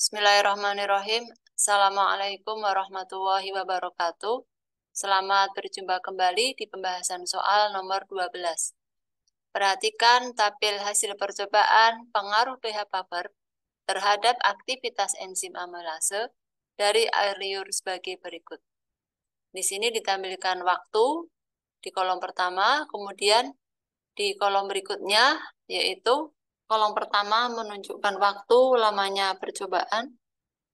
Bismillahirrahmanirrahim. Assalamualaikum warahmatullahi wabarakatuh. Selamat berjumpa kembali di pembahasan soal nomor 12. Perhatikan tabel hasil percobaan pengaruh pH buffer terhadap aktivitas enzim amilase dari air liur sebagai berikut. Di sini ditampilkan waktu di kolom pertama, kemudian di kolom berikutnya yaitu kolom pertama menunjukkan waktu lamanya percobaan.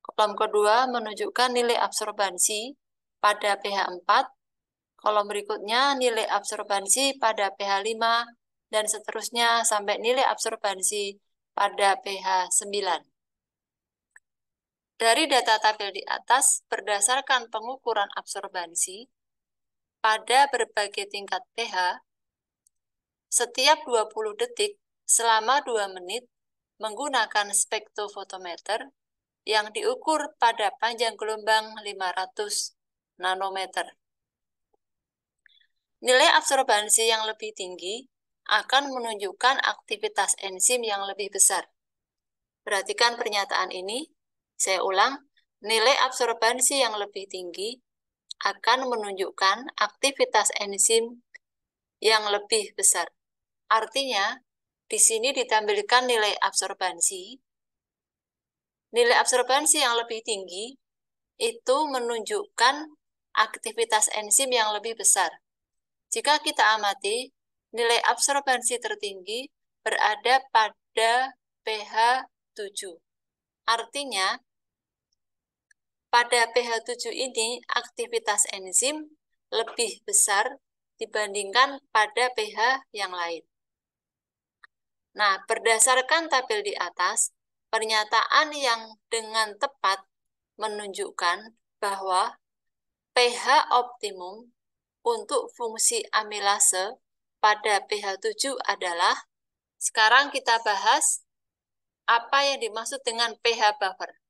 Kolom kedua menunjukkan nilai absorbansi pada pH 4. Kolom berikutnya nilai absorbansi pada pH 5 dan seterusnya sampai nilai absorbansi pada pH 9. Dari data tabel di atas, berdasarkan pengukuran absorbansi pada berbagai tingkat pH, setiap 20 detik selama 2 menit menggunakan spektrofotometer yang diukur pada panjang gelombang 500 nanometer. Nilai absorbansi yang lebih tinggi akan menunjukkan aktivitas enzim yang lebih besar. Perhatikan pernyataan ini. Saya ulang, nilai absorbansi yang lebih tinggi akan menunjukkan aktivitas enzim yang lebih besar. Artinya, di sini ditampilkan nilai absorbansi. Nilai absorbansi yang lebih tinggi itu menunjukkan aktivitas enzim yang lebih besar. Jika kita amati, nilai absorbansi tertinggi berada pada pH 7. Artinya, pada pH 7 ini aktivitas enzim lebih besar dibandingkan pada pH yang lain. Nah, berdasarkan tabel di atas, pernyataan yang dengan tepat menunjukkan bahwa pH optimum untuk fungsi amilase pada pH 7 adalah, sekarang kita bahas apa yang dimaksud dengan pH buffer.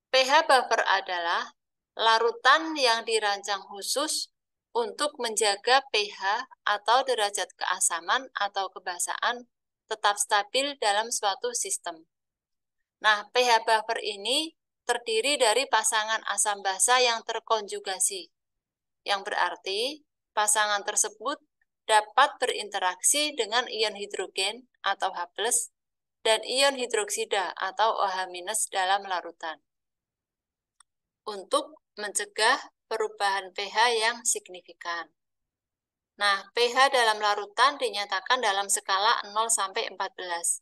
pH buffer adalah larutan yang dirancang khusus untuk menjaga pH atau derajat keasaman atau kebasaan tetap stabil dalam suatu sistem. Nah, pH buffer ini terdiri dari pasangan asam basa yang terkonjugasi, yang berarti pasangan tersebut dapat berinteraksi dengan ion hidrogen atau H+, dan ion hidroksida atau OH- dalam larutan untuk mencegah perubahan pH yang signifikan. Nah, pH dalam larutan dinyatakan dalam skala 0 sampai 14.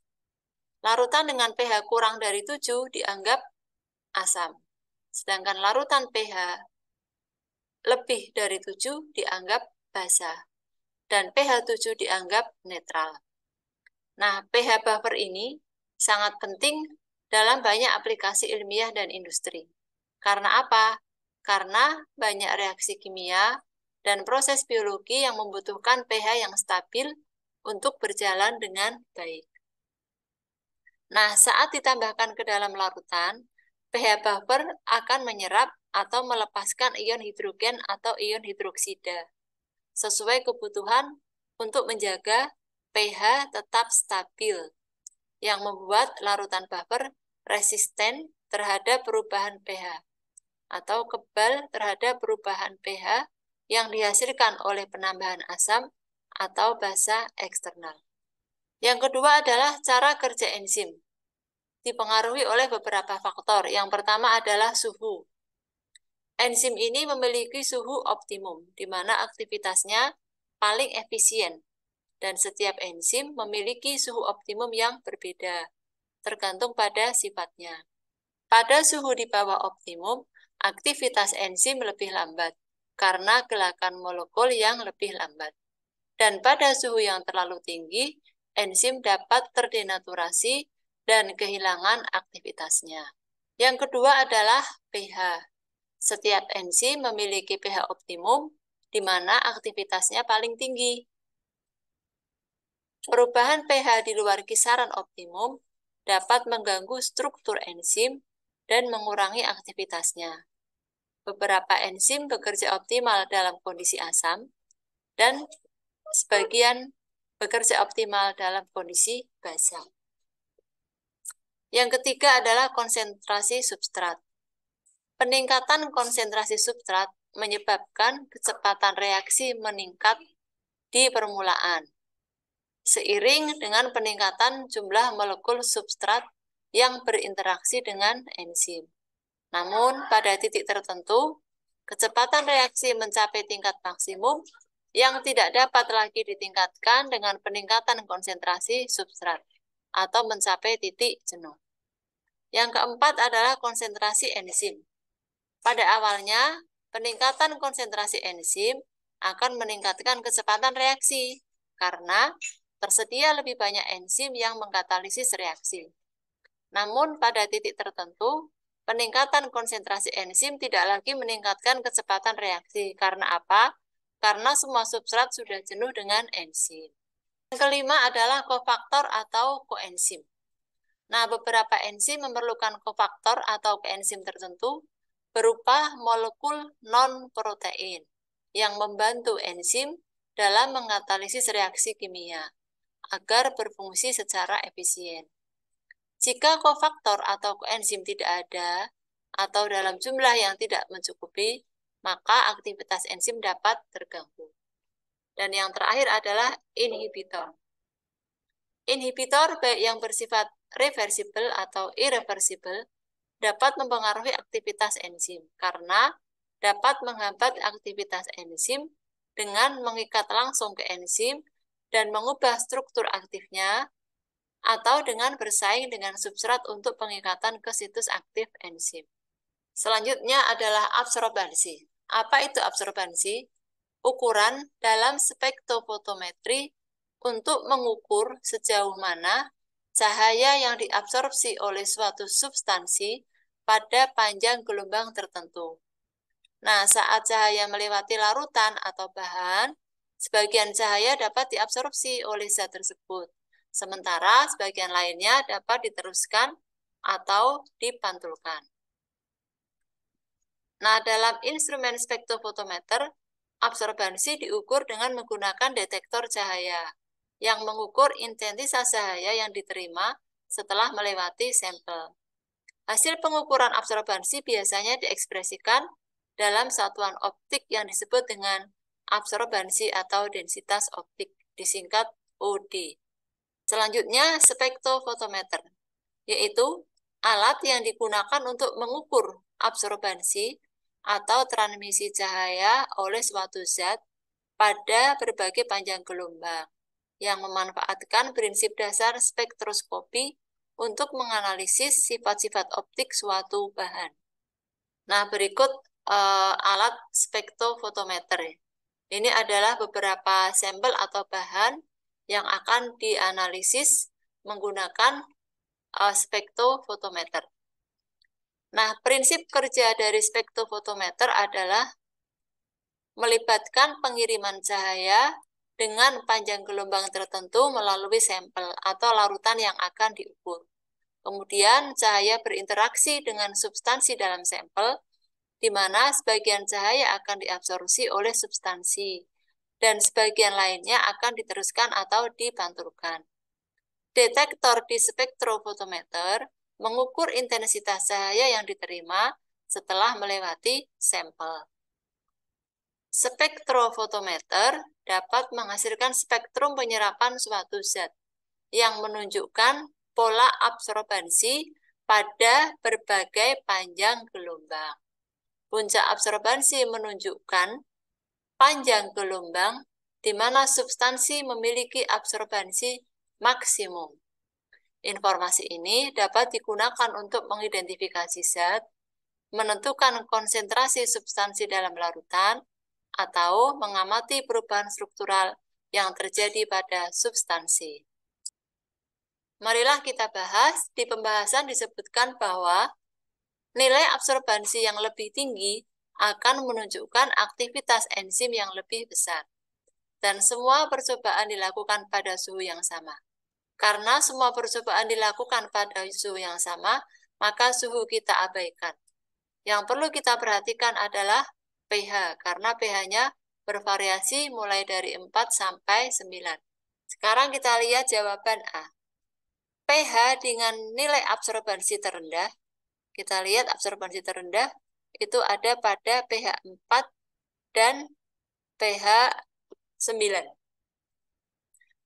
Larutan dengan pH kurang dari 7 dianggap asam, sedangkan larutan pH lebih dari 7 dianggap basa, dan pH 7 dianggap netral. Nah, pH buffer ini sangat penting dalam banyak aplikasi ilmiah dan industri. Karena apa? Karena banyak reaksi kimia dan proses biologi yang membutuhkan pH yang stabil untuk berjalan dengan baik. Nah, saat ditambahkan ke dalam larutan, pH buffer akan menyerap atau melepaskan ion hidrogen atau ion hidroksida sesuai kebutuhan untuk menjaga pH tetap stabil, yang membuat larutan buffer resisten terhadap perubahan pH atau kebal terhadap perubahan pH yang dihasilkan oleh penambahan asam atau basa eksternal. Yang kedua adalah cara kerja enzim. Dipengaruhi oleh beberapa faktor. Yang pertama adalah suhu. Enzim ini memiliki suhu optimum, di mana aktivitasnya paling efisien. Dan setiap enzim memiliki suhu optimum yang berbeda, tergantung pada sifatnya. Pada suhu di bawah optimum, aktivitas enzim lebih lambat, karena gerakan molekul yang lebih lambat. Dan pada suhu yang terlalu tinggi, enzim dapat terdenaturasi dan kehilangan aktivitasnya. Yang kedua adalah pH. Setiap enzim memiliki pH optimum, di mana aktivitasnya paling tinggi. Perubahan pH di luar kisaran optimum dapat mengganggu struktur enzim dan mengurangi aktivitasnya. Beberapa enzim bekerja optimal dalam kondisi asam, dan sebagian bekerja optimal dalam kondisi basa. Yang ketiga adalah konsentrasi substrat. Peningkatan konsentrasi substrat menyebabkan kecepatan reaksi meningkat di permulaan, seiring dengan peningkatan jumlah molekul substrat yang berinteraksi dengan enzim. Namun, pada titik tertentu, kecepatan reaksi mencapai tingkat maksimum yang tidak dapat lagi ditingkatkan dengan peningkatan konsentrasi substrat atau mencapai titik jenuh. Yang keempat adalah konsentrasi enzim. Pada awalnya, peningkatan konsentrasi enzim akan meningkatkan kecepatan reaksi karena tersedia lebih banyak enzim yang mengkatalisis reaksi. Namun, pada titik tertentu, peningkatan konsentrasi enzim tidak lagi meningkatkan kecepatan reaksi. Karena apa? Karena semua substrat sudah jenuh dengan enzim. Yang kelima adalah kofaktor atau koenzim. Nah, beberapa enzim memerlukan kofaktor atau koenzim tertentu berupa molekul non-protein yang membantu enzim dalam mengkatalisis reaksi kimia agar berfungsi secara efisien. Jika kofaktor atau koenzim tidak ada atau dalam jumlah yang tidak mencukupi, maka aktivitas enzim dapat terganggu. Dan yang terakhir adalah inhibitor. Inhibitor baik yang bersifat reversible atau irreversible dapat mempengaruhi aktivitas enzim karena dapat menghambat aktivitas enzim dengan mengikat langsung ke enzim dan mengubah struktur aktifnya atau dengan bersaing dengan substrat untuk pengikatan ke situs aktif enzim. Selanjutnya adalah absorbansi. Apa itu absorbansi? Ukuran dalam spektrofotometri untuk mengukur sejauh mana cahaya yang diabsorpsi oleh suatu substansi pada panjang gelombang tertentu. Nah, saat cahaya melewati larutan atau bahan, sebagian cahaya dapat diabsorpsi oleh zat tersebut, sementara sebagian lainnya dapat diteruskan atau dipantulkan. Nah, dalam instrumen spektrofotometer, absorbansi diukur dengan menggunakan detektor cahaya yang mengukur intensitas cahaya yang diterima setelah melewati sampel. Hasil pengukuran absorbansi biasanya diekspresikan dalam satuan optik yang disebut dengan absorbansi atau densitas optik, disingkat OD. Selanjutnya, spektrofotometer, yaitu alat yang digunakan untuk mengukur absorbansi atau transmisi cahaya oleh suatu zat pada berbagai panjang gelombang yang memanfaatkan prinsip dasar spektroskopi untuk menganalisis sifat-sifat optik suatu bahan. Nah, berikut alat spektrofotometer. Ini adalah beberapa sampel atau bahan yang akan dianalisis menggunakan spektrofotometer. Nah, prinsip kerja dari spektrofotometer adalah melibatkan pengiriman cahaya dengan panjang gelombang tertentu melalui sampel atau larutan yang akan diukur. Kemudian cahaya berinteraksi dengan substansi dalam sampel, di mana sebagian cahaya akan diabsorpsi oleh substansi, dan sebagian lainnya akan diteruskan atau dipantulkan. Detektor di spektrofotometer mengukur intensitas cahaya yang diterima setelah melewati sampel. Spektrofotometer dapat menghasilkan spektrum penyerapan suatu zat yang menunjukkan pola absorbansi pada berbagai panjang gelombang. Puncak absorbansi menunjukkan panjang gelombang di mana substansi memiliki absorbansi maksimum. Informasi ini dapat digunakan untuk mengidentifikasi zat, menentukan konsentrasi substansi dalam larutan, atau mengamati perubahan struktural yang terjadi pada substansi. Marilah kita bahas. Di pembahasan disebutkan bahwa nilai absorbansi yang lebih tinggi akan menunjukkan aktivitas enzim yang lebih besar. Dan semua percobaan dilakukan pada suhu yang sama. Karena semua percobaan dilakukan pada suhu yang sama, maka suhu kita abaikan. Yang perlu kita perhatikan adalah pH, karena pH-nya bervariasi mulai dari 4 sampai 9. Sekarang kita lihat jawaban A. pH dengan nilai absorbansi terendah, kita lihat absorbansi terendah itu ada pada pH 4 dan pH 9.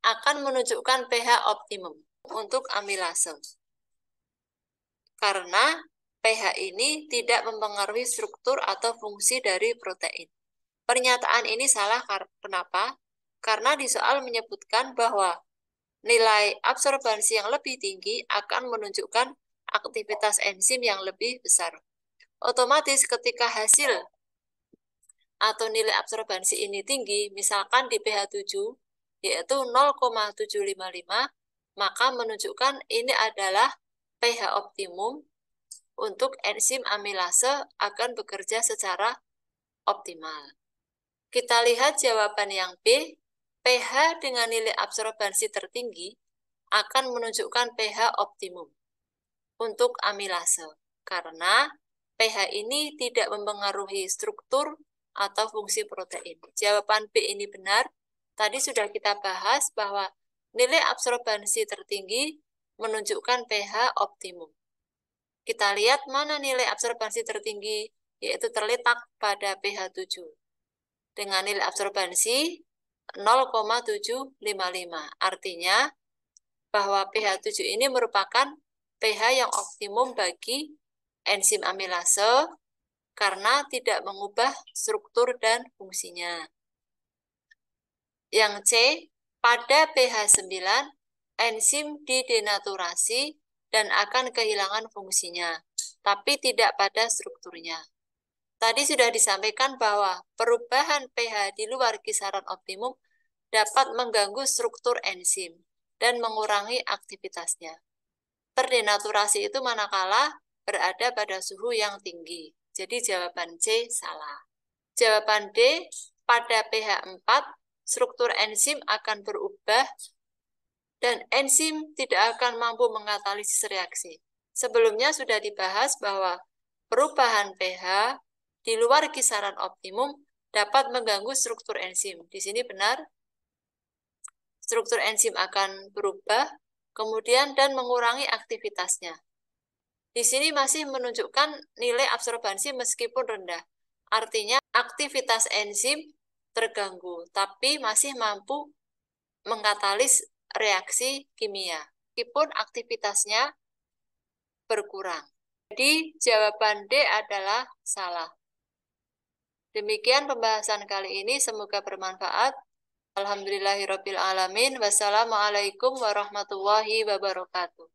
Akan menunjukkan pH optimum untuk amilase. Karena pH ini tidak mempengaruhi struktur atau fungsi dari protein. Pernyataan ini salah kenapa? Karena di soal menyebutkan bahwa nilai absorbansi yang lebih tinggi akan menunjukkan aktivitas enzim yang lebih besar. Otomatis ketika hasil atau nilai absorbansi ini tinggi, misalkan di pH 7, yaitu 0,755, maka menunjukkan ini adalah pH optimum untuk enzim amilase akan bekerja secara optimal. Kita lihat jawaban yang B, pH dengan nilai absorbansi tertinggi akan menunjukkan pH optimum untuk amilase, karena pH ini tidak mempengaruhi struktur atau fungsi protein. Jawaban B ini benar. Tadi sudah kita bahas bahwa nilai absorbansi tertinggi menunjukkan pH optimum. Kita lihat mana nilai absorbansi tertinggi, yaitu terletak pada pH 7. Dengan nilai absorbansi 0,755. Artinya bahwa pH 7 ini merupakan pH yang optimum bagi enzim amilase karena tidak mengubah struktur dan fungsinya. Yang C, pada pH 9, enzim didenaturasi dan akan kehilangan fungsinya, tapi tidak pada strukturnya. Tadi sudah disampaikan bahwa perubahan pH di luar kisaran optimum dapat mengganggu struktur enzim dan mengurangi aktivitasnya. Terdenaturasi itu manakala berada pada suhu yang tinggi. Jadi jawaban C salah. Jawaban D, pada pH 4, struktur enzim akan berubah dan enzim tidak akan mampu mengatalisis reaksi. Sebelumnya sudah dibahas bahwa perubahan pH di luar kisaran optimum dapat mengganggu struktur enzim. Di sini benar, struktur enzim akan berubah, kemudian dan mengurangi aktivitasnya. Di sini masih menunjukkan nilai absorbansi meskipun rendah. Artinya aktivitas enzim terganggu, tapi masih mampu mengkatalis reaksi kimia, meskipun aktivitasnya berkurang. Jadi jawaban D adalah salah. Demikian pembahasan kali ini, semoga bermanfaat. Alhamdulillahirabbil alamin. Wassalamualaikum warahmatullahi wabarakatuh.